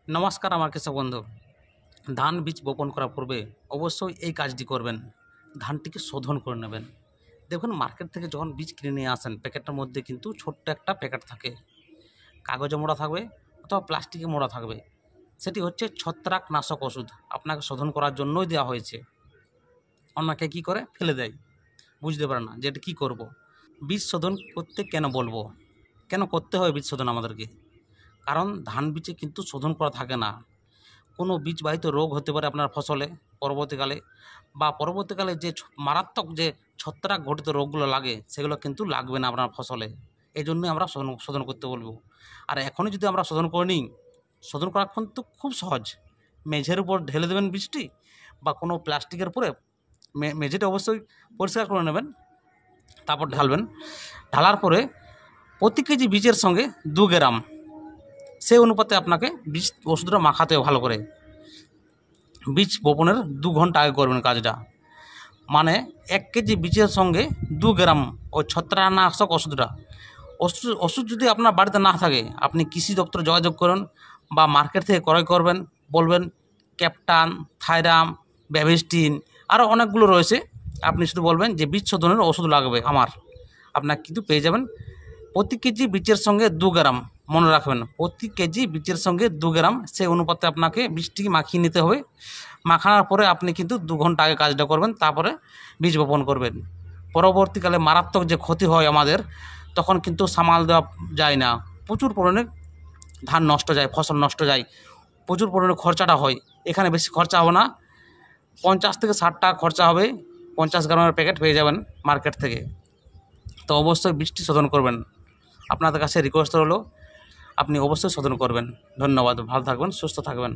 নমস্কার আমার কৃষক বন্ধু। ধান বীজ বপন করার পূর্বে অবশ্যই এই কাজটি করবেন। ধানটিকে শোধন করে নেবেন। দেখুন, মার্কেট থেকে যখন বীজ কিনে নিয়ে আসেন, প্যাকেটটার মধ্যে কিন্তু ছোট্ট একটা প্যাকেট থাকে, কাগজে মোড়া থাকবে অথবা প্লাস্টিকে মোড়া থাকবে। সেটি হচ্ছে ছত্রাকনাশক ওষুধ, আপনাকে শোধন করার জন্যই দেওয়া হয়েছে। অনেকে কী করে ফেলে দেয়, বুঝতে পারে না যে এটা কী করব। বীজ শোধন করতে কেন বলবো, কেন করতে হয় বীজ শোধন আমাদেরকে? কারণ ধান বীজে কিন্তু শোধন করা থাকে না। কোনো বীজবাহিত রোগ হতে পারে আপনার ফসলে পরবর্তীকালে, বা পরবর্তীকালে যে মারাত্মক যে ছত্রাক ঘটিত রোগগুলো লাগে সেগুলো কিন্তু লাগবে না আপনার ফসলে। এই জন্যই আমরা শোধন করতে বলবো। আর এখনই যদি আমরা শোধন করে নিই, শোধন করা কিন্তু খুব সহজ। মেঝের উপর ঢেলে দেবেন বীজটি, বা কোনো প্লাস্টিকের উপরে মেঝেটা অবশ্যই পরিষ্কার করে নেবেন, তারপর ঢালবেন। ঢালার পরে প্রতি কেজি বীজের সঙ্গে 2 গ্রাম, সেই অনুপাতে আপনাকে বীজ ওষুধটা মাখাতে হবে ভালো করে। বীজ বপনের 2 ঘন্টা আগে করবেন কাজটা। মানে 1 কেজি বীজের সঙ্গে 2 গ্রাম ওই ছত্রাকনাশক ওষুধটা। ওষুধ যদি আপনার বাড়িতে না থাকে, আপনি কৃষি দপ্তরে যোগাযোগ করুন বা মার্কেট থেকে ক্রয় করবেন। বলবেন ক্যাপটান, থাইরাম, ব্যাভিস্টিন, আরও অনেকগুলো রয়েছে। আপনি শুধু বলবেন যে বীজ শোধনের ওষুধ লাগবে আমার, আপনার কিন্তু পেয়ে যাবেন। প্রতি কেজি বীজের সঙ্গে 2 গ্রাম, মনে রাখবেন, প্রতি কেজি বীজের সঙ্গে 2 গ্রাম, সেই অনুপাতে আপনাকে বীজটিকে মাখিয়ে নিতে হবে। মাখানোর পরে আপনি কিন্তু 2 ঘন্টা আগে কাজটা করবেন, তারপরে বীজ বপন করবেন। পরবর্তীকালে মারাত্মক যে ক্ষতি হয় আমাদের, তখন কিন্তু সামাল দেওয়া যায় না। প্রচুর পরিমাণে ধান নষ্ট যায়, ফসল নষ্ট যায়, প্রচুর পরিমাণে খরচাটা হয়। এখানে বেশি খরচা হবে না, 50 থেকে 60 টাকা খরচা হবে। 50 গ্রামের প্যাকেট পেয়ে যাবেন মার্কেট থেকে। তো অবশ্যই বীজটি শোধন করবেন। আপনাদের কাছে রিকোয়েস্ট রইল, আপনি অবশ্যই শোধন করবেন। ধন্যবাদ, ভালো থাকবেন, সুস্থ থাকবেন।